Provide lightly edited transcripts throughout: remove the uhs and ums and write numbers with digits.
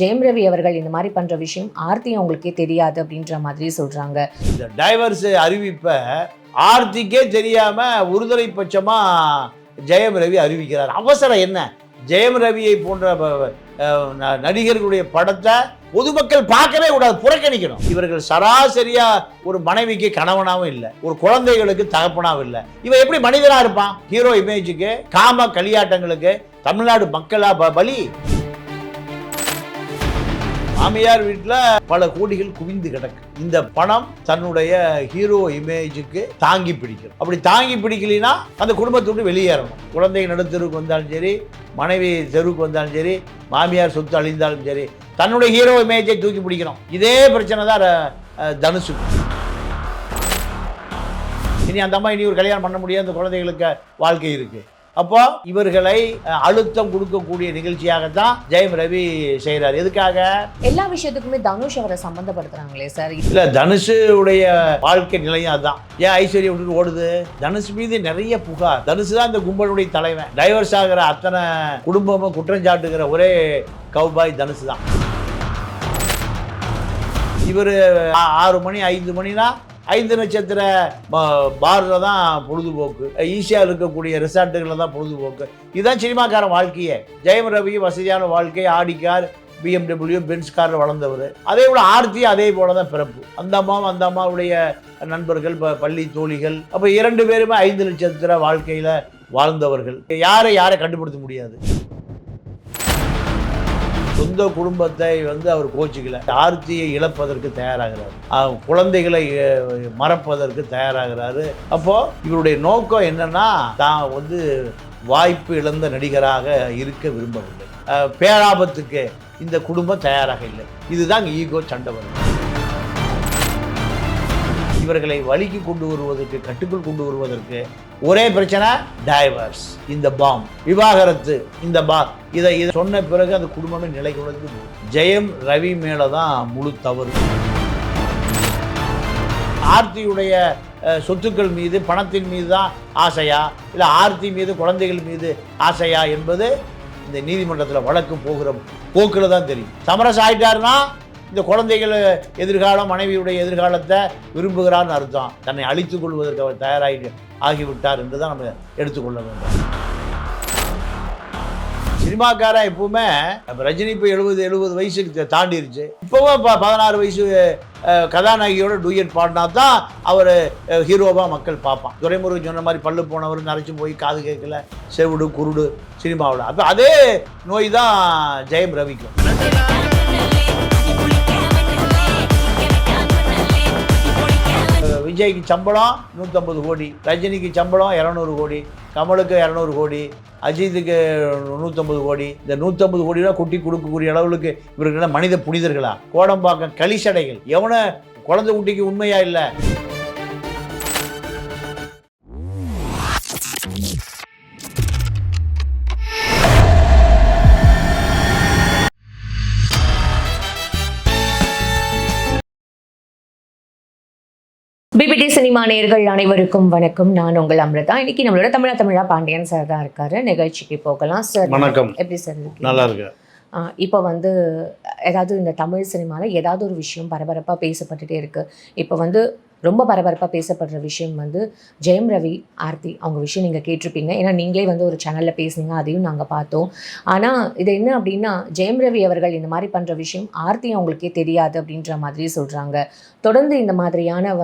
ஜெயம் ரவி அவர்கள் இந்த மாதிரி பண்ற விஷயம் ஆர்த்தி அவங்களுக்கே தெரியாது அப்படின்ற மாதிரி சொல்றாங்க. இந்த டைவர்ஸ் அறிவிப்பை ஆர்த்திக்கே தெரியாம ஒருதலை பட்சமா ஜெயம் ரவி அறிவிக்கிறார். அவசரம் என்ன? ஜெயம் ரவியை போன்ற நடிகர்களுடைய படத்தை பொதுமக்கள் பார்க்கவே கூடாது, புறக்கணிக்கணும். இவர்கள் சராசரியா ஒரு மனைவிக்கு கணவனாவும் இல்லை, ஒரு குழந்தைகளுக்கு தகப்பனாவும் இல்லை. இவன் எப்படி மனிதனா இருப்பான்? ஹீரோ இமேஜுக்கு, காம களியாட்டங்களுக்கு தமிழ்நாடு மக்களா பலி. மாமியார் வீட்டில் பல கோடிகள் குவிந்து கிடக்கு. இந்த பணம் தன்னுடைய ஹீரோ இமேஜுக்கு தாங்கி பிடிக்கணும். அப்படி தாங்கி பிடிக்கலைன்னா அந்த குடும்பத்தை விட்டு வெளியேறணும். குழந்தைங்க நடுத்தெருவுக்கு வந்தாலும் சரி, மனைவி தெருவுக்கு வந்தாலும் சரி, மாமியார் சொத்து அழிந்தாலும் சரி, தன்னுடைய ஹீரோ இமேஜை தூக்கி பிடிக்கணும். இதே பிரச்சனை தான் தனுஷு. இனி அந்த அம்மா இனி ஒரு கல்யாணம் பண்ண முடியாது, அந்த குழந்தைகளுக்கு வாழ்க்கை இருக்கு. அப்போ இவர்களை அழுத்தம் கொடுக்கக்கூடிய நிகழ்ச்சியாகத்தான் ஜெயம் ரவி செய்கிறார். எதுக்காக? எல்லா விஷயத்துக்குமே தனுஷ் அவரை சம்பந்தப்படுத்துறாங்களே சார். இல்ல, தனுஷுடைய வாழ்க்கை நிலையம் அதுதான். ஏன் ஐஸ்வர்யா விட்டு ஓடுது? தனுஷ் மீது நிறைய புகார். தனுஷ் தான் இந்த கும்பலுடைய தலைவன். டைவர்ஸ் ஆகிற அத்தனை குடும்பமும் குற்றம் சாட்டுகிற ஒரே கவுபாய் தனுஷ் தான். இவர் 6 மணி 5 மணினா 5 நட்சத்திர பார்ல தான் பொழுதுபோக்கு, ஈஸியாக இருக்கக்கூடிய ரிசார்ட்டுகளில் தான் பொழுதுபோக்கு. இதுதான் சினிமாக்காரன் வாழ்க்கையே. ஜெயம் ரவி வசதியான வாழ்க்கை, ஆடி கார், BMW, பென்ஸ் காரில் வளர்ந்தவர். அதே போல் ஆர்த்தி அதே போல தான் பிறப்பு. அந்த அம்மாவுடைய நண்பர்கள், பள்ளி தோழிகள். அப்போ 2 பேருமே 5 நட்சத்திர வாழ்க்கையில் வாழ்ந்தவர்கள். யாரை கண்டுபிடிக்க முடியாது. சொந்த குடும்பத்தை அவர் கோச்சிக்கல. ஆர்த்தியை இழப்பதற்கு தயாராகிறார், குழந்தைகளை மறப்பதற்கு தயாராகிறாரு. அப்போ இவருடைய நோக்கம் என்னன்னா, தான் வாய்ப்பு இழந்த நடிகராக இருக்க விரும்பவில்லை. பேராபத்துக்கு இந்த குடும்பம் தயாராக இல்லை. இதுதான் ஈகோ சண்டை வரும். இவர்களை வழிக்கு கொண்டு வருவதற்கு, கட்டுக்குள் கொண்டு வருவதற்கு ஒரே பிரச்சனை, டைவர்ஸ், இந்த பாம், விவாகரத்து, இந்த இதை சொன்ன பிறகு அந்த குடும்பமே நிலை குலைந்து ஜெயம் ரவி மேலதான் முழு தவறு. ஆர்த்தியுடைய சொத்துக்கள் மீது, பணத்தின் மீது தான் ஆசையா, இல்லை ஆர்த்தி மீது, குழந்தைகள் மீது ஆசையா என்பது இந்த நீதிமன்றத்தில் வழக்கு போகிற போக்கில் தான் தெரியும். சமரசம் ஆயிட்டாருன்னா இந்த குழந்தைகள் எதிர்காலம், மனைவியுடைய எதிர்காலத்தை விரும்புகிறான்னு அர்த்தம். தன்னை அழித்துக் கொள்வதற்கு அவர் ஆகிவிட்டார் என்று தான் நம்ம எடுத்துக்கொள்ள வேண்டும். சினிமாக்காரன் எப்பவுமே, ரஜினி இப்போ 70 வயசுக்கு தாண்டிருச்சு. இப்போவும் 16 வயசு கதாநாயகியோட டூயட் பாடினா தான் அவர் ஹீரோவாக மக்கள் பார்ப்பான். துரைமுருகன் சொன்ன மாதிரி பல்லு போனவர், நரைச்சு போய் காது கேட்கல, செவிடு குருடு சினிமாவில். அப்போ அதே நோய் தான் ஜெயம் ரவிக்கும். விஜய்க்கு சம்பளம் 150 கோடி, ரஜினிக்கு சம்பளம் 200 கோடி, கமலுக்கு 200 கோடி, அஜித்துக்கு 150 கோடி. இந்த 150 கோடிலாம் கொட்டி கொடுக்கக்கூடிய அளவுக்கு இவர்கள் மனித புனிதர்களா? கோடம்பாக்கம் களிசடைகள். எவனை குழந்தை குட்டிக்கு உண்மையா இல்லை? பிபிடி சினிமா நேயர்கள் அனைவருக்கும் வணக்கம். நான் உங்கள் அமிர்தா. இன்னைக்கு நம்மளோட தமிழா பாண்டியன் சார் தான் இருக்காரு. நிகழ்ச்சிக்கு போகலாம் சார். வணக்கம். எப்படி சார் இருக்கு? நல்லா இருக்கு. இப்போ ஏதாவது இந்த தமிழ் சினிமாவில் ஏதாவது ஒரு விஷயம் பரபரப்பாக பேசப்பட்டுட்டே இருக்குது. இப்போ ரொம்ப பரபரப்பாக பேசப்படுற விஷயம் ஜெயம் ரவி, ஆர்த்தி அவங்க விஷயம் நீங்கள் கேட்டிருப்பீங்க. ஏன்னா நீங்களே ஒரு சேனலில் பேசுனீங்க, அதையும் நாங்கள் பார்த்தோம். ஆனால் இது என்ன அப்படின்னா, ஜெயம் ரவி அவர்கள் இந்த மாதிரி பண்ணுற விஷயம் ஆர்த்தி அவங்களுக்கே தெரியாது அப்படின்ற மாதிரி சொல்கிறாங்க. தொடர்ந்து இந்த மாதிரியான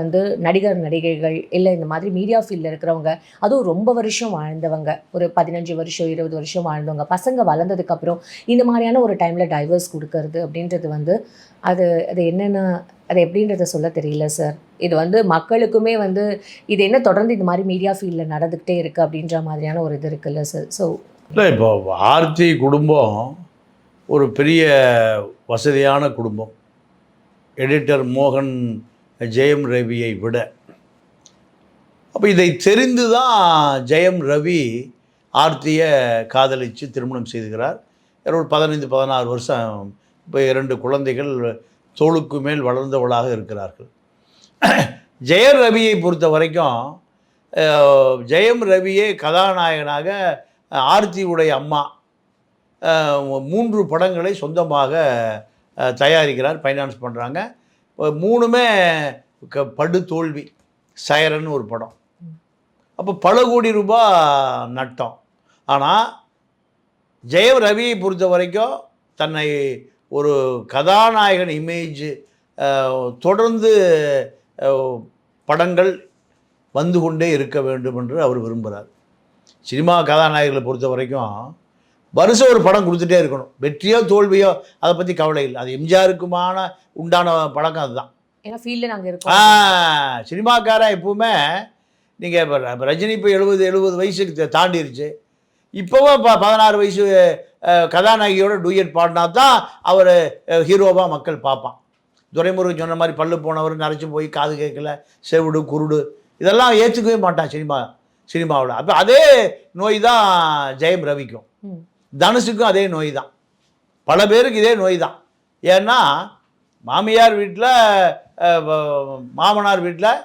நடிகர் நடிகைகள், இல்லை இந்த மாதிரி மீடியா ஃபீல்டில் இருக்கிறவங்க, அதுவும் ரொம்ப வருஷம் வாழ்ந்தவங்க, ஒரு 15 வருஷம் 20 வருஷம் வாழ்ந்தவங்க, பசங்க வளர்ந்ததுக்கப்புறம் இந்த மாதிரியான ஒரு டைமில் டைவர்ஸ் கொடுக்கறது அப்படின்றது அது என்னென்ன, அது எப்படின்றத சொல்ல தெரியல சார். இது மக்களுக்குமே இது என்ன தொடர்ந்து இந்த மாதிரி மீடியா ஃபீல்டில் நடந்துக்கிட்டே இருக்குது அப்படின்ற மாதிரியான ஒரு இது இருக்குல்ல சார். ஸோ இல்லை, இப்போ ஆர்த்தி குடும்பம் ஒரு பெரிய வசதியான குடும்பம். எடிட்டர் மோகன் ஜெயம் ரவியை விட. அப்போ இதை தெரிந்து தான் ஜெயம் ரவி ஆர்த்தியை காதலித்து திருமணம் செய்துகிறார். ஒரு 15-16 வருஷம். இப்போ 2 குழந்தைகள் தோளுக்கு மேல் வளர்ந்தவளாக இருக்கிறார்கள். ஜெயம் ரவியை பொறுத்த வரைக்கும், ஜெயம் ரவியே கதாநாயகனாக ஆர்த்தியுடைய அம்மா 3 படங்களை சொந்தமாக தயாரிக்கிறார், ஃபைனான்ஸ் பண்ணுறாங்க. 3மே படு தோல்வி. சைரன் ஒரு படம், அப்போ பல கோடி ரூபாய் நட்டம். ஆனால் ஜெயம் ரவியை பொறுத்த வரைக்கும் தன்னை ஒரு கதாநாயகன் இமேஜ் தொடர்ந்து படங்கள் வந்து கொண்டே இருக்க வேண்டும் என்று அவர் விரும்புகிறார். சினிமா கதாநாயகர்களை பொறுத்த வரைக்கும் வருஷம் ஒரு படம் கொடுத்துட்டே இருக்கணும். வெற்றியோ தோல்வியோ அதை பற்றி கவலை இல்லை. அது எம்ஜிஆருக்குமான உண்டான பழக்கம் அதுதான். ஏன்னா ஃபீல்டில் நாங்கள் இருக்கோம். சினிமாக்காரன் எப்பவுமே நீங்கள் இப்போ ரஜினி இப்போ 70 வயசுக்கு தாண்டிருச்சு. இப்போவும் 16 வயசு கதாநாயகியோட டூயட் பாடினா தான் அவர் ஹீரோவாக மக்கள் பார்ப்பான். துரைமுருகன் சொன்ன மாதிரி பல்லு போனவர் நரைச்சி போய் காது கேட்கல, செவிடு குருடு இதெல்லாம் ஏற்றுக்கவே மாட்டான் சினிமாவில். அப்போ அதே நோய் தான் ஜெயம் ரவிக்கும், தனுஷுக்கும் அதே நோய் தான், பல பேருக்கு இதே நோய் தான். ஏன்னா மாமியார் வீட்டில் மாமனார் வீட்டில்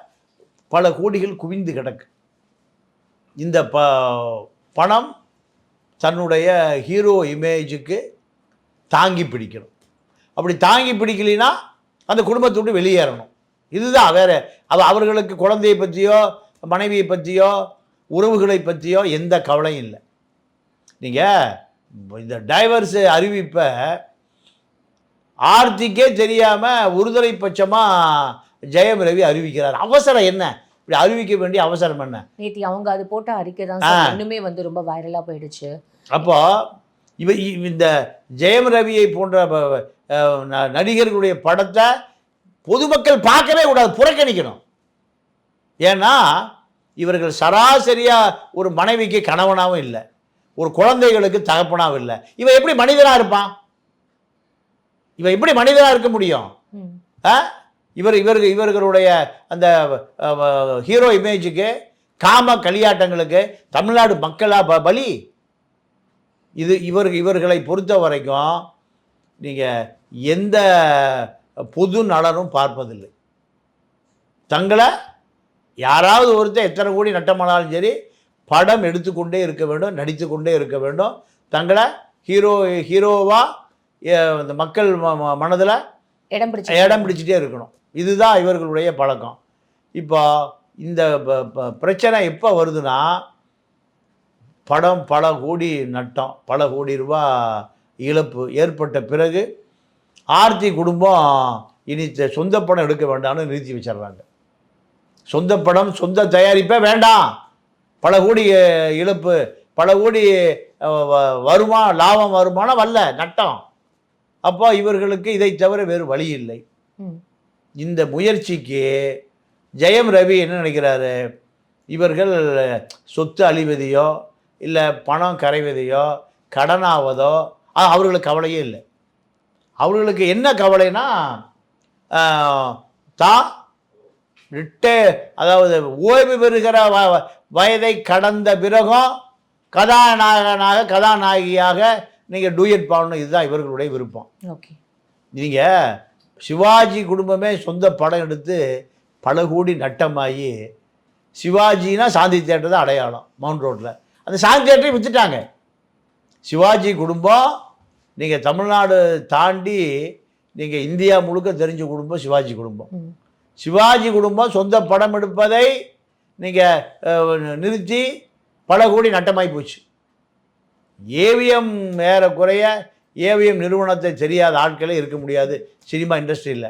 பல கோடிகள் குவிந்து கிடக்கு. இந்த பணம் தன்னுடைய ஹீரோ இமேஜுக்கு தாங்கி பிடிக்கணும். அப்படி தாங்கி பிடிக்கலைன்னா அந்த குடும்பத்தை விட்டு வெளியேறணும். இதுதான். வேறு அவர்களுக்கு குழந்தையை பற்றியோ மனைவியை பற்றியோ உறவுகளை பற்றியோ எந்த கவலையும் இல்லை. நீங்கள் இந்த டைவர்ஸ் அறிவிப்பை ஆர்த்திக்கே தெரியாமல் ஒருதலை பட்சமாக ஜெயம் ரவி அறிவிக்கிறார். அவசரம் என்ன? இப்படி அறிவிக்க வேண்டிய அவசரம் என்ன? நேத்தி அவங்க அது போட்ட அறிக்கை தான் இன்னுமே வந்து ரொம்ப வைரலாக போயிடுச்சு. அப்போ இந்த ஜெயம் ரவியை போன்ற நடிகர்களுடைய படத்தை பொதுமக்கள் பார்க்கவே கூடாது, புறக்கணிக்கணும். ஏன்னா இவர்கள் சராசரியாக ஒரு மனைவிக்கு கணவனாகவும் இல்லை, ஒரு குழந்தைகளுக்கு தகப்பனாகவும் இல்லை. இவன் எப்படி மனிதனாக இருப்பான்? இவன் எப்படி மனிதனாக இருக்க முடியும்? இவர்களுடைய அந்த ஹீரோ இமேஜுக்கு, காம களியாட்டங்களுக்கு தமிழ்நாடு மக்களாக பலி. இவர்களை பொறுத்த வரைக்கும் நீங்கள் எந்த பொது நலனும் பார்ப்பதில்லை. தங்களை யாராவது ஒருத்தர் எத்தனை கோடி நட்டமானாலும் சரி படம் எடுத்துக்கொண்டே இருக்க வேண்டும், நடித்து கொண்டே இருக்க வேண்டும். தங்களை ஹீரோவாக இந்த மக்கள் மனதில் இடம் பிடிச்சிட்டே இருக்கணும். இதுதான் இவர்களுடைய பழக்கம். இப்போ இந்த பிரச்சனை எப்போ வருதுன்னா, படம் பல கோடி நட்டம், பல கோடி ரூபாய் இழப்பு ஏற்பட்ட பிறகு ஆர்த்தி குடும்பம் இனி சொந்த படம் எடுக்க வேண்டாம்னு நிறுத்தி வச்சிடுறாங்க. சொந்த படம், சொந்த தயாரிப்பே வேண்டாம், பல கோடி இழப்பு, பல கோடி லாபம் வருமானம் வரல, நட்டம். அப்போ இவர்களுக்கு இதை தவிர வேறு வழி இல்லை. இந்த முயற்சிக்கு ஜெயம் ரவி என்ன நினைக்கிறாரு? இவர்கள் சொத்து அழிவதையோ இல்லை பணம் கரைவதையோ கடனாவதோ அவர்களுக்கு கவலையே இல்லை. அவர்களுக்கு என்ன கவலைனா, தான் அதாவது ஓய்வு பெறுகிற வயதை கடந்த பிறகும் கதாநாயகியாக நீங்கள் டூயட் பாடணும். இதுதான் இவர்களுடைய விருப்பம். நீங்கள் சிவாஜி குடும்பமே சொந்த படம் எடுத்து பல கோடி நட்டமாகி, சிவாஜினா சாந்தி தியேட்டர் தான் அடையாளம் மவுண்ட் ரோட்டில். அந்த சாந்தி தியேட்டரை விற்றுட்டாங்க. சிவாஜி குடும்பம் நீங்கள் தமிழ்நாடு தாண்டி நீங்கள் இந்தியா முழுக்க தெரிஞ்ச குடும்பம் சிவாஜி குடும்பம். சிவாஜி குடும்பம் சொந்த படம் எடுப்பதை நீங்கள் நிறுத்தி பல கோடி நட்டமாகி போச்சு. ஏவிஎம் ஏறக்குறைய ஏவிஎம் நிறுவனத்தை தெரியாத ஆட்களே இருக்க முடியாது சினிமா இண்டஸ்ட்ரியில்.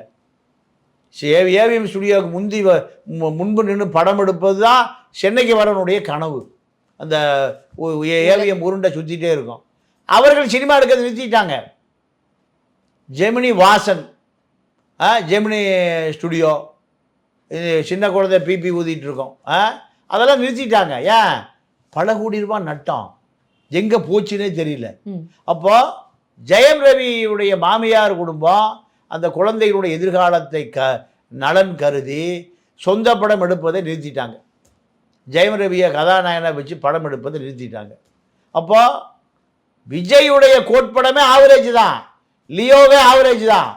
ஏவிஎம் ஸ்டுடியோவுக்கு முன்பு நின்று படம் எடுப்பது தான் சென்னைக்கு வரனுடைய கனவு. அந்த ஏவிஎம் உருண்டை சுற்றிட்டே இருக்கும். அவர்கள் சினிமா எடுக்கிறது நிறுத்திட்டாங்க. ஜெமினி வாசன், ஜெமினி ஸ்டுடியோ, இது சின்ன குழந்தை பிபி ஊதிட்டு இருக்கோம், அதெல்லாம் நிறுத்திட்டாங்க. ஏன்? பல கோடி ரூபாய் நட்டம் எங்கே போச்சுன்னே தெரியல. அப்போ ஜெயம் ரவியுடைய மாமியார் குடும்பம் அந்த குழந்தைகளுடைய எதிர்காலத்தை நலன் கருதி சொந்த படம் எடுப்பதை நிறுத்திட்டாங்க. ஜெயம் ரவியை கதாநாயகனை வச்சு படம் எடுப்பதை நிறுத்திட்டாங்க. அப்போ விஜயுடைய கோட்படமே ஆவரேஜ் தான், லியோவே ஆவரேஜ் தான்.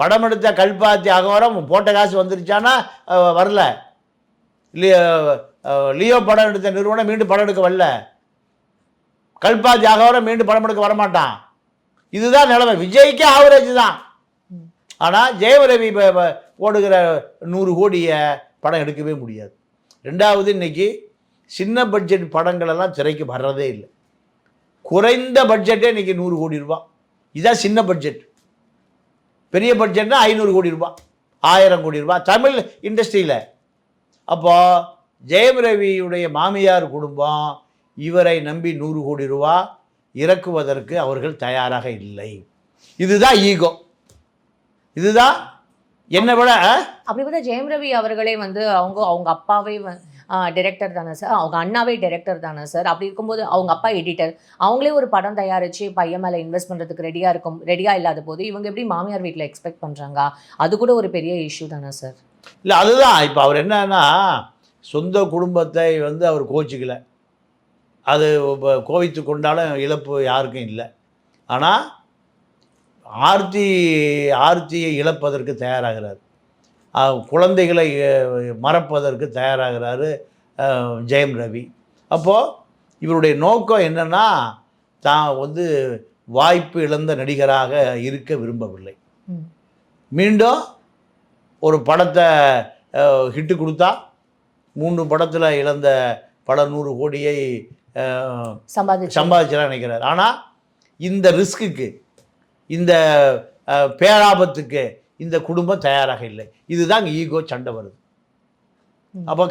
படம் எடுத்த கல்பாத்தி அகோரம் போட்ட காசு வந்துருச்சானா வரல. லியோ படம் எடுத்த நிறுவனம் மீண்டும் படம் எடுக்க வரல. கல்பா ஜாகவரை மீண்டும் படம் எடுக்க வரமாட்டான். இதுதான் நிலைமை. விஜய்க்கு ஆவரேஜ் தான். ஆனால் ஜெயம் ரவி போடுகிற 100 கோடியை படம் எடுக்கவே முடியாது. ரெண்டாவது, இன்னைக்கு சின்ன பட்ஜெட் படங்களெல்லாம் திரைக்கு வர்றதே இல்லை. குறைந்த பட்ஜெட்டே இன்னைக்கு 100 கோடி ரூபா. இதுதான் சின்ன பட்ஜெட். பெரிய பட்ஜெட்னா 500 கோடி ரூபா, 1000 கோடி ரூபா தமிழ் இண்டஸ்ட்ரியில். அப்போ ஜெயம் ரவியுடைய மாமியார் குடும்பம் இவரை நம்பி 100 கோடி ரூபா இறக்குவதற்கு அவர்கள் தயாராக இல்லை. இதுதான் ஈகோ. இதுதான் என்னை விட அப்படி பார்த்தா ஜெயம் ரவி அவர்களே வந்து அவங்க அப்பாவே டைரக்டர் தானே சார், அவங்க அண்ணாவே டைரக்டர் தானே சார். அப்படி இருக்கும்போது அவங்க அப்பா எடிட்டர், அவங்களே ஒரு படம் தயாரித்து பையன் மேலே இன்வெஸ்ட் பண்ணுறதுக்கு ரெடியாக இல்லாத போது இவங்க எப்படி மாமியார் வீட்டில் எக்ஸ்பெக்ட் பண்ணுறாங்க? அது கூட ஒரு பெரிய இஷ்யூ தானே சார். இல்லை, அதுதான் இப்போ அவர் என்னன்னா, சொந்த குடும்பத்தை வந்து அவர் கோச்சிக்கல. அது கோவித்து கொண்டாலும் இழப்பு யாருக்கும் இல்லை. ஆனால் ஆர்த்தியை இழப்பதற்கு தயாராகிறார். குழந்தைகளை மறப்பதற்கு தயாராகிறாரு ஜெயம் ரவி. அப்போது இவருடைய நோக்கம் என்னென்னா, தான் வந்து வாய்ப்பு இழந்த நடிகராக இருக்க விரும்பவில்லை. மீண்டும் ஒரு படத்தை ஹிட்டு கொடுத்தா 3 படத்தில் இழந்த பல 100 கோடியை சம்பாதிச்சலாம் நினைக்கிறார். ஆனால் இந்த ரிஸ்க்குக்கு, இந்த பேராபத்துக்கு இந்த குடும்பம் தயாராக இல்லை. இதுதான் ஈகோ சண்டை வருது. அப்போ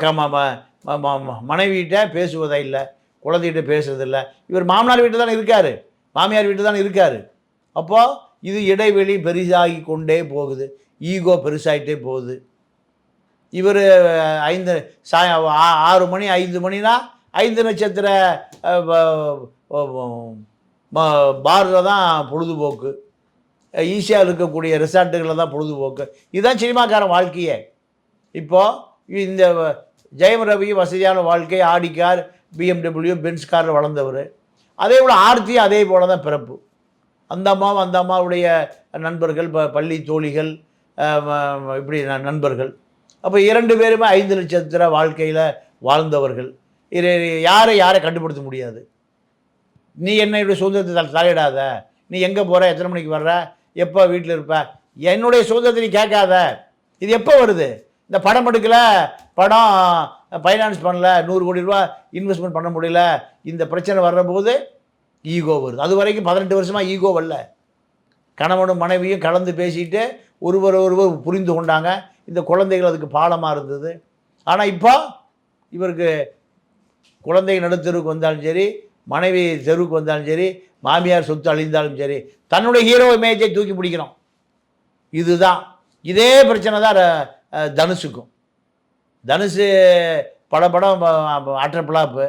மனைவிகிட்ட பேசுவதா இல்லை, குழந்தைகிட்ட பேசுறதில்லை. இவர் மாமனார் வீட்டில் தானே இருக்கார், மாமியார் வீட்டில் தானே இருக்கார். அப்போது இது இடைவெளி பெரிசாகி கொண்டே போகுது, ஈகோ பெருசாகிட்டே போகுது. இவர் 6 மணி 5 மணினா 5 நட்சத்திர பாரில் தான் பொழுதுபோக்கு, ஈஸியாக இருக்கக்கூடிய ரிசார்ட்டுகளில் தான் பொழுதுபோக்கு. இதுதான் சினிமாக்காரன் வாழ்க்கையே. இப்போது இந்த ஜெயம் ரவி வசதியான வாழ்க்கை, ஆடி கார், BMW, பென்ஸ் காரில் வளர்ந்தவர். அதே போல் ஆர்த்தி அதே போல் தான் பிறப்பு. அந்த அம்மாவுடைய நண்பர்கள், பள்ளி தோழிகள், இப்படி நண்பர்கள். அப்போ 2 பேருமே 5 நட்சத்திர வாழ்க்கையில் வாழ்ந்தவர்கள். யாரை கண்டுபிடிக்க முடியாது. நீ என்னுடைய சுதந்திரத்தை தலையிடாத, நீ எங்கே போகிற, எத்தனை மணிக்கு வர்ற, எப்போ வீட்டில் இருப்ப, என்னுடைய சுதந்திரத்தை நீ கேட்காத. இது எப்போ வருது? இந்த படம் எடுக்கல, படம் ஃபைனான்ஸ் பண்ணல, 100 கோடி ரூபா இன்வெஸ்ட்மெண்ட் பண்ண முடியல, இந்த பிரச்சனை வர்றபோது ஈகோ வருது. அது வரைக்கும் 18 வருஷமாக ஈகோ வரல. கணவனும் மனைவியும் கலந்து பேசிட்டு ஒருவர் புரிந்து கொண்டாங்க. இந்த குழந்தைகள் அதுக்கு பாலமாக இருந்தது. ஆனால் இப்போ இவருக்கு குழந்தை நடுத்தெருவுக்கு வந்தாலும் சரி, மனைவி தெருவுக்கு வந்தாலும் சரி, மாமியார் சொத்து அழிந்தாலும் சரி, தன்னுடைய ஹீரோ இமேஜை தூக்கி பிடிக்கணும். இதுதான் இதே பிரச்சனை தான் தனுஷுக்கும். தனுஷு படம் அட்டர் பிளாப்பு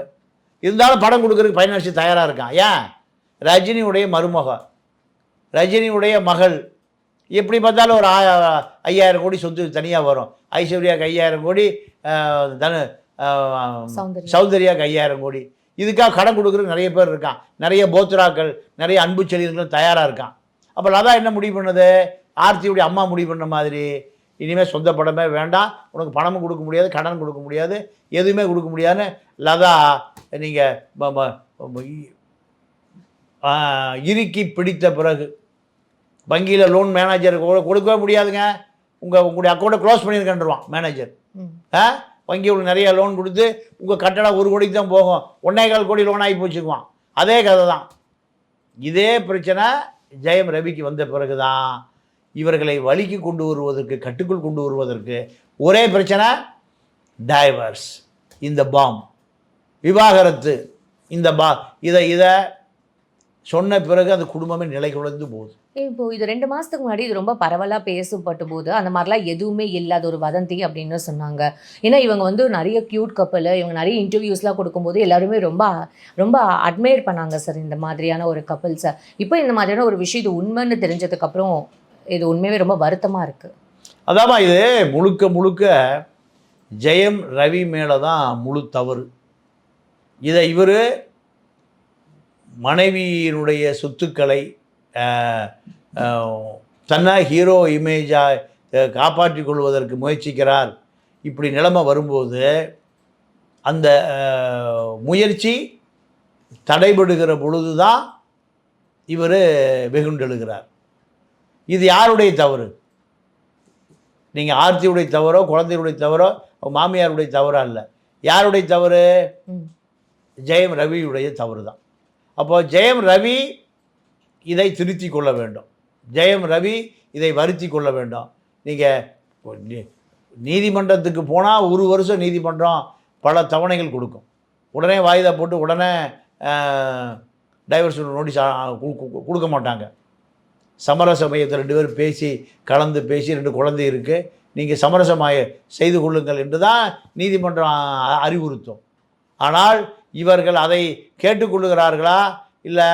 இருந்தாலும் படம் கொடுக்குறதுக்கு ஃபைனான்ஷியல் தயாராக இருக்கான். ஏன்? ரஜினியுடைய மருமக, ரஜினியுடைய மகள். எப்படி பார்த்தாலும் ஒரு 5000 கோடி சொத்து தனியாக வரும். ஐஸ்வர்யாவுக்கு 5000 கோடி, சௌந்தர்யாவுக்கு 5000 கோடி. இதுக்காக கடன் கொடுக்குறதுக்கு நிறைய பேர் இருக்கான். நிறைய போத்ராக்கள், நிறைய அன்பு செழியர்கள் தயாராக இருக்கான். அப்போ லதா என்ன முடிவு பண்ணுது? ஆர்த்தியுடைய அம்மா முடிவு பண்ண மாதிரி, இனிமேல் சொந்த படமே வேண்டாம், உனக்கு பணமும் கொடுக்க முடியாது, கடன் கொடுக்க முடியாது, எதுவுமே கொடுக்க முடியாதுன்னு லதா நீங்கள் இறுக்கி பிடித்த பிறகு வங்கியில் லோன் மேனேஜர் கொடுக்கவே முடியாதுங்க, உங்களுடைய அக்கௌண்ட்டை க்ளோஸ் பண்ணியிருக்கேன்ருவான் மேனேஜர். வங்கி உங்களுக்கு நிறைய லோன் கொடுத்து உங்கள் கட்டணம் 1 கோடிக்கு தான் போகும், 1.25 கோடி லோன் ஆகி போச்சுக்குவான். அதே கதை தான். இதே பிரச்சனை ஜெயம் ரவிக்கு வந்த பிறகு தான் இவர்களை வழிக்கு கொண்டு வருவதற்கு, கட்டுக்குள் கொண்டு வருவதற்கு ஒரே பிரச்சனை, டைவர்ஸ், இந்த பாம், விவாகரத்து, இந்த இதை சொன்ன பிறகு அந்த குடும்பமே நிலை குலைந்து போகுது. இப்போ இது 2 மாதத்துக்கு முன்னாடி இது ரொம்ப பரவலாக பேசப்பட்ட போது அந்த மாதிரிலாம் எதுவுமே இல்லாத ஒரு வதந்தி அப்படின்னு சொன்னாங்க. ஏன்னா இவங்க வந்து நிறைய க்யூட் கப்பல், இவங்க நிறைய இன்டர்வியூஸ்லாம் கொடுக்கும்போது எல்லாருமே ரொம்ப ரொம்ப அட்மையர் பண்ணாங்க சார் இந்த மாதிரியான ஒரு கப்பல்ஸை. இப்போ இந்த மாதிரியான ஒரு விஷயம் இது உண்மைன்னு தெரிஞ்சதுக்கப்புறம் இது உண்மையாகவே ரொம்ப வருத்தமாக இருக்குது. அதாம்மா, இது முழுக்க ஜெயம் ரவி மேலே தான் முழு தவறு. இதை இவர் மனைவியினுடைய சொத்துக்களை தன்னை ஹீரோ இமேஜாக காப்பாற்றிக் கொள்வதற்கு முயற்சிக்கிறார். இப்படி நிலைமை வரும்போது அந்த முயற்சி தடைபடுகிற பொழுது தான் இவர் வெகுண்டெழுகிறார். இது யாருடைய தவறு? நீங்கள் ஆர்த்தியுடைய தவறோ, குழந்தையுடைய தவறோ, மாமியாருடைய தவறோ அல்ல. யாருடைய தவறு? ஜெயம் ரவியுடைய தவறு தான். அப்போ ஜெயம் ரவி இதை திருத்தி கொள்ள வேண்டும். ஜெயம் ரவி இதை வருத்தி கொள்ள வேண்டும். நீங்கள் நீதிமன்றத்துக்கு போனால் ஒரு வருஷம் நீதிமன்றம் பல தவணைகள் கொடுக்கும். உடனே வாய்தா போட்டு உடனே டைவர்ஸ் நோட்டீஸ் கொடுக்க மாட்டாங்க. சமரச மையத்தை 2 பேர் பேசி கலந்து பேசி 2 குழந்தை இருக்குது, நீங்கள் சமரசமாய செய்து கொள்ளுங்கள் என்று தான் நீதிமன்றம் அறிவுறுத்தும். ஆனால் இவர்கள் அதை கேட்டுக்கொள்ளுகிறார்களா? இல்லை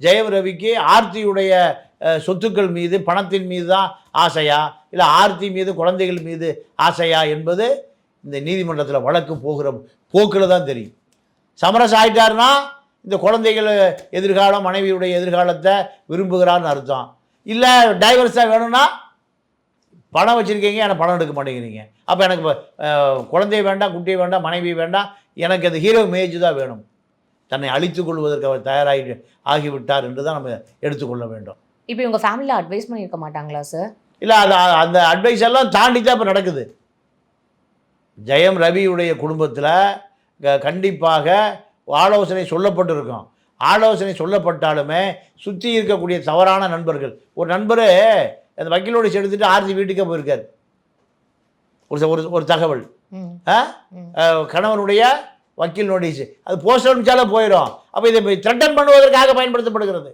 ஜெயம் ரவிக்கு ஆர்த்தியுடைய சொத்துக்கள் மீது பணத்தின் மீது தான் ஆசையா, இல்லை ஆர்த்தி மீது குழந்தைகள் மீது ஆசையா என்பது இந்த நீதிமன்றத்தில் வழக்கு போகிற போக்கில் தான் தெரியும். சமரசம் ஆயிட்டாருன்னா இந்த குழந்தைகள் எதிர்காலம், மனைவியுடைய எதிர்காலத்தை விரும்புகிறான்னு அர்த்தம். இல்லை டைவர்ஸாக வேணும்னா பணம் வச்சுருக்கீங்க, எனக்கு பணம் எடுக்க மாட்டேங்கிறீங்க, அப்போ எனக்கு குழந்தைய வேண்டாம், குட்டியை வேண்டாம், மனைவி வேண்டாம், எனக்கு அந்த ஹீரோ இமேஜ் தான் வேணும். தன்னை அழித்துக் கொள்வதற்கு அவர் தயாராகி ஆகிவிட்டார் என்று தான் நம்ம எடுத்துக்கொள்ள வேண்டும். இப்போ இவங்க ஃபேமிலியில் அட்வைஸ் பண்ணியிருக்க மாட்டாங்களா சார்? இல்லை, அது அந்த அட்வைஸ் எல்லாம் தாண்டி தான் இப்போ நடக்குது. ஜெயம் ரவியுடைய குடும்பத்தில் கண்டிப்பாக ஆலோசனை சொல்லப்பட்டிருக்கும். ஆலோசனை சொல்லப்பட்டாலுமே சுற்றி இருக்கக்கூடிய தவறான நண்பர்கள், ஒரு நண்பர் அந்த வக்கீல் நோட்டீஸ் எடுத்துகிட்டு ஆர்த்தி வீட்டுக்கே போயிருக்கார். ஒரு தகவல், கணவனுடைய வக்கீல் நோட்டீஸ் அது போஸ்ட் அனுப்பிச்சாலே போயிடும். அப்போ இதை த்ரெட்டன் பண்ணுவதற்காக பயன்படுத்தப்படுகிறது.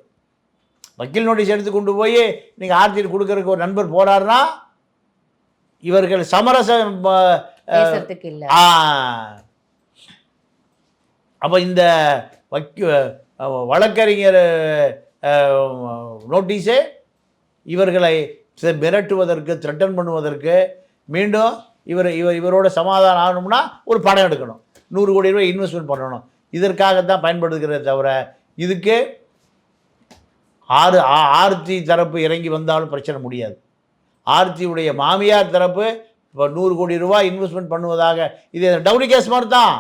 வக்கீல் நோட்டீஸ் எடுத்து கொண்டு போய் நீங்கள் ஆர்த்தியில் கொடுக்கறதுக்கு ஒரு நண்பர் போகிறாருன்னா இவர்கள் சமரசம் இல்லை. அப்போ இந்த வழக்கறிஞர் நோட்டீஸே இவர்களை மிரட்டுவதற்கு, த்ரெட்டன் பண்ணுவதற்கு, மீண்டும் இவரோட சமாதானம் ஆகணும்னா ஒரு படம் எடுக்கணும், 100 கோடி ரூபாய் இன்வெஸ்ட்மெண்ட் பண்ணணும். இதற்காகத்தான் பயன்படுத்துகிறத தவிர இதுக்கு ஆர்த்தி தரப்பு இறங்கி வந்தாலும் பிரச்சனை முடியாது. ஆர்த்தியுடைய மாமியார் தரப்பு இப்போ 100 கோடி ரூபாய் இன்வெஸ்ட்மெண்ட் பண்ணுவதாக, இது டவுரி கேஸ் மாதிரி தான்,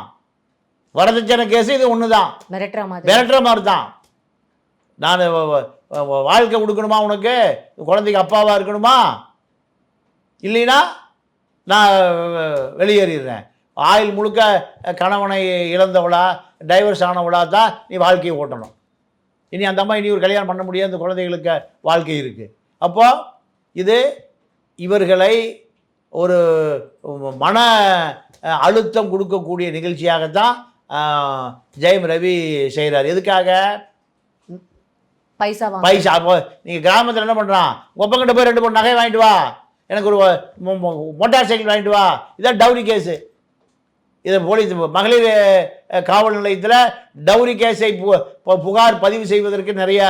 வரதட்சணை கேஸு இது ஒன்று தான், மிரட்டுற மாதிரி தான். நான் வாழ்க்கை கொடுக்கணுமா, உனக்கு குழந்தைக்கு அப்பாவாக இருக்கணுமா, இல்லைன்னா நான் வெளியேறிடுறேன், ஆயுள் முழுக்க கணவனை இழந்தவளா டைவர்ஸ் ஆனவளா தான் நீ வாழ்க்கையை ஓட்டணும், இனி அந்த அம்மா இனி ஒரு கல்யாணம் பண்ண முடியாது, இந்த குழந்தைகளுக்கு வாழ்க்கை இருக்குது. அப்போ இது இவர்களை ஒரு மன அழுத்தம் கொடுக்கக்கூடிய நிகழ்ச்சியாகத்தான் ஜெயம் ரவி செய்கிறார். எதுக்காக? பைசா. அப்போ நீங்கள் கிராமத்தில் என்ன பண்ணுறான், ஒப்பங்கிட்ட போய் 2 நகை வாங்கிட்டு வா, எனக்கு ஒரு மோட்டார் சைக்கிள் வாங்கிட்டு வா, இதான் டவுரி கேஸு. இதை போலீஸ் மகளிர் காவல் நிலையத்தில் டவுரி கேஸை புகார் பதிவு செய்வதற்கு நிறைய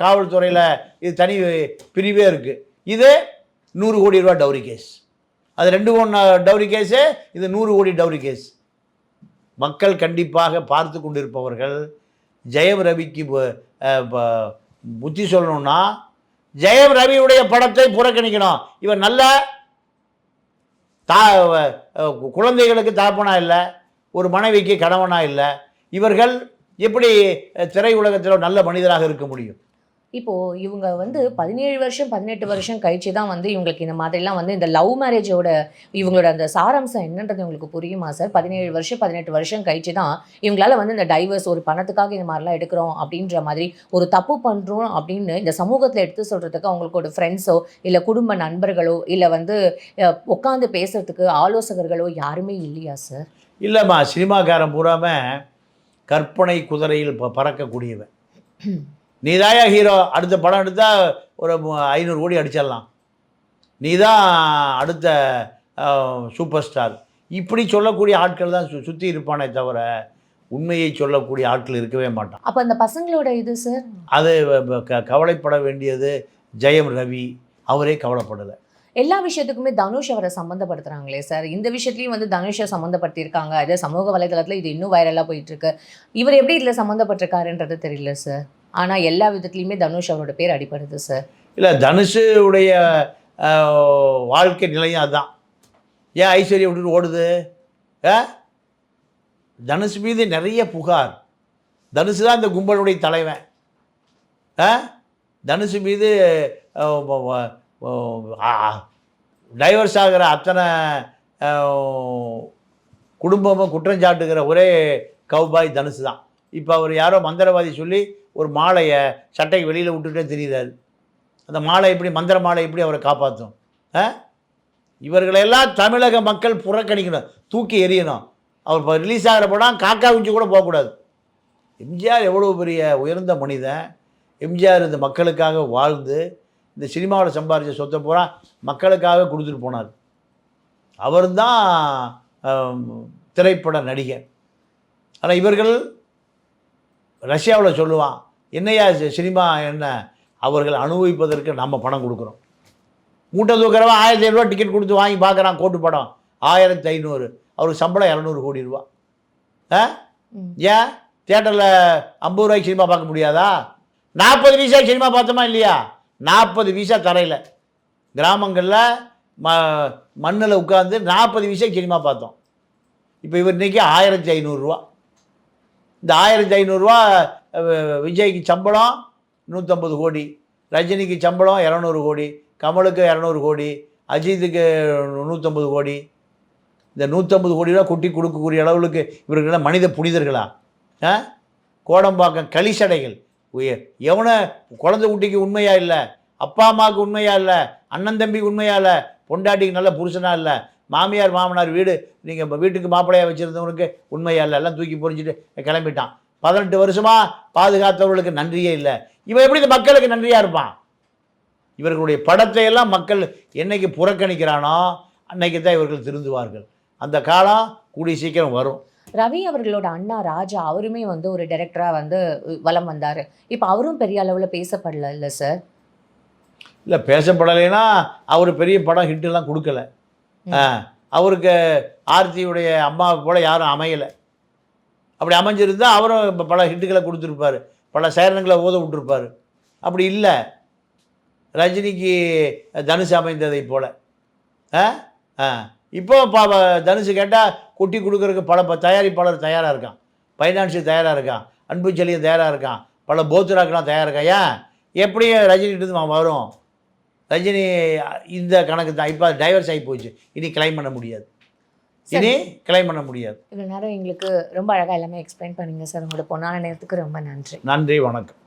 காவல்துறையில் இது தனி பிரிவே இருக்குது. இது 100 கோடி ரூபா டவுரி கேஸ், அது 2 டவுரி கேஸு, இது 100 கோடி டவுரி கேஸ். மக்கள் கண்டிப்பாக பார்த்து கொண்டிருப்பவர்கள் ஜெயம் ரவிக்கு புத்தி சொல்லணும்னா ஜெயம் ரவியுடைய படத்தை புறக்கணிக்கணும். இவர் நல்ல குழந்தைகளுக்கு தாப்பனா இல்லை, ஒரு மனைவிக்கு கணவனா இல்லை, இவர்கள் எப்படி திரை உலகத்தில் நல்ல மனிதராக இருக்க முடியும்? இப்போது இவங்க வந்து 17 வருஷம் 18 வருஷம் கழிச்சு தான் வந்து இவங்களுக்கு இந்த மாதிரிலாம் வந்து இந்த லவ் மேரேஜோட இவங்களோட அந்த சாராம்சம் என்னன்றது உங்களுக்கு புரியுமா சார்? 17 வருஷம் 18 வருஷம் கழிச்சு தான் இவங்களால வந்து இந்த டைவர்ஸ் ஒரு பணத்துக்காக இந்த மாதிரிலாம் எடுக்கிறோம் அப்படின்ற மாதிரி, ஒரு தப்பு பண்ணுறோம் அப்படின்னு இந்த சமூகத்தில் எடுத்து சொல்கிறதுக்கு அவங்களுக்கு ஒரு ஃப்ரெண்ட்ஸோ இல்லை குடும்ப நண்பர்களோ இல்லை வந்து உட்காந்து பேசுகிறதுக்கு ஆலோசகர்களோ யாருமே இல்லையா சார்? இல்லைம்மா, சினிமாக்காரன் பூராமல் கற்பனை குதிரையில் பறக்கக்கூடியவன். நீ தாயா ஹீரோ, அடுத்த படம் எடுத்தால் ஒரு 500 கோடி அடிச்சிடலாம், நீ தான் அடுத்த சூப்பர் ஸ்டார், இப்படி சொல்லக்கூடிய ஆட்கள் தான் சுற்றி இருப்பானே தவிர உண்மையை சொல்லக்கூடிய ஆட்கள் இருக்கவே மாட்டான். அப்போ அந்த பசங்களோட இது சார், அது கவலைப்பட வேண்டியது ஜெயம் ரவி, அவரே கவலைப்படலை. எல்லா விஷயத்துக்குமே தனுஷ் அவரை சம்மந்தப்படுத்துகிறாங்களே சார், இந்த விஷயத்துலையும் வந்து தனுஷை சம்மந்தப்படுத்தியிருக்காங்க. அதே சமூக வலைதளத்தில் இது இன்னும் வைரலாக போயிட்டுருக்கு. இவர் எப்படி இதில் சம்மந்தப்பட்டிருக்காருன்றது தெரியல சார், ஆனால் எல்லா விதத்துலையுமே தனுஷ் அவரோட பேர் அடிப்படுது சார். இல்லை, தனுஷுடைய வாழ்க்கை நிலையும் அதுதான். ஏன் ஐஸ்வர்யா விட்டுட்டு ஓடுது? தனுஷ் மீது நிறைய புகார். தனுஷ் தான் இந்த கும்பலுடைய தலைவன். தனுஷ் மீது டைவர்ஸ் ஆகிற அத்தனை குடும்பமும் குற்றம் சாட்டுகிற ஒரே கவுபாய் தனுஷ் தான். இப்போ அவர் யாரோ மந்திரவாதி சொல்லி ஒரு மாலையை சட்டைக்கு வெளியில் விட்டுட்டே தெரியுறாரு. அந்த மாலை எப்படி, மந்திர மாலை எப்படி அவரை காப்பாற்றும்? இவர்களெல்லாம் தமிழக மக்கள் புறக்கணிக்கணும், தூக்கி எறியணும். அவர் இப்போ ரிலீஸ் ஆகிற படம் காக்கா குஞ்சு கூட போகக்கூடாது. எம்ஜிஆர் எவ்வளோ பெரிய உயர்ந்த மனிதன். எம்ஜிஆர் இந்த மக்களுக்காக வாழ்ந்து இந்த சினிமாவில் சம்பாதிச்ச சொத்தை பூரா மக்களுக்காக கொடுத்துட்டு போனார். அவர் தான் திரைப்பட நடிகர். ஆனால் இவர்கள் ரஷ்யாவில் சொல்லுவான், என்னையா சினிமா என்ன, அவர்கள் அனுபவிப்பதற்கு நம்ம பணம் கொடுக்குறோம். மூட்டை தூக்கிறவன் 1500 டிக்கெட் கொடுத்து வாங்கி பார்க்குறான் கோட்டு படம் 1500, அவருக்கு சம்பளம் 200 கோடி ரூபா. ஏன் தியேட்டரில் 50 ரூபாய்க்கு சினிமா பார்க்க முடியாதா? 40 பைசாக்கு சினிமா பார்த்தோமா இல்லையா? 40 பைசா தரையில் கிராமங்களில் மண்ணில் உட்காந்து 40 பைசாக்கு சினிமா பார்த்தோம். இப்போ இவர் இன்றைக்கி 1500 ரூபா. இந்த 1500 ரூபா விஜய்க்கு சம்பளம் 150 கோடி, ரஜினிக்கு சம்பளம் 200 கோடி, கமலுக்கு 200 கோடி, அஜித்துக்கு 150 கோடி. இந்த 150 கோடி ரூபா கொட்டி கொடுக்கக்கூடிய அளவுக்கு இவர்களெல்லாம் மனித புனிதர்களா? கோடம்பாக்கம் களிசடைகள். எவனை குழந்தை குட்டிக்கு உண்மையா இல்லை, அப்பா அம்மாவுக்கு உண்மையா இல்லை, அண்ணன் தம்பிக்கு உண்மையா இல்லை, பொண்டாட்டிக்கு நல்ல புருஷனா இல்லை, மாமியார் மாமனார் வீடு நீங்கள் வீட்டுக்கு மாப்பிள்ளையாக வச்சுருந்தவனுக்கு உண்மையா இல்லை, எல்லாம் தூக்கி பொறிஞ்சிட்டு கிளம்பிட்டான். 18 வருஷமாக பாதுகாத்தவர்களுக்கு நன்றியே இல்லை. இவன் எப்படி இந்த மக்களுக்கு நன்றியாக இருப்பான்? இவர்களுடைய படத்தை எல்லாம் மக்கள் என்னைக்கு புறக்கணிக்கிறானோ அன்னைக்கு தான் இவர்கள் திருந்துவார்கள். அந்த காலம் கூடிய சீக்கிரம் வரும். ரவி அவர்களோட அண்ணா ராஜா அவருமே வந்து ஒரு டைரக்டராக வந்து வலம் வந்தார். இப்போ அவரும் பெரிய அளவில் பேசப்படல இல்லை சார்? இல்லை, பேசப்படலைன்னா அவர் பெரிய படம் ஹிட்டெல்லாம் கொடுக்கல. அவருக்கு ஆர்த்தியுடைய அம்மாவை போல் யாரும் அமையலை. அப்படி அமைஞ்சிருந்தால் அவரும் இப்போ பல ஹிட்டுகளை கொடுத்துருப்பார், பல சேரணங்களை ஓத விட்டுருப்பார். அப்படி இல்லை, ரஜினிக்கு தனுஷ் அமைந்ததை போல். இப்போ தனுஷு கேட்டால் கொட்டி கொடுக்குறதுக்கு பல தயாரிப்பாளர் தயாராக இருக்கான், ஃபைனான்ஸுக்கு தயாராக இருக்கான், அன்பு செல்லியும் தயாராக இருக்கான், பல போத்துராக்கெலாம் தயாராக இருக்கான். ஏன் எப்படியும் ரஜினிகிட்ட வரும். ரஜினி இந்த கணக்கு தான். இப்போ டைவர்ஸ் ஆகி போச்சு, இனி கிளைம் பண்ண முடியாது, இனி கிளைம் பண்ண முடியாது. இவ்வளோ நேரம் எங்களுக்கு ரொம்ப அழகாக எல்லாமே எக்ஸ்பிளைன் பண்ணுங்க சார். உங்களோட பொன்னான நேரத்துக்கு ரொம்ப நன்றி. நன்றி, வணக்கம்.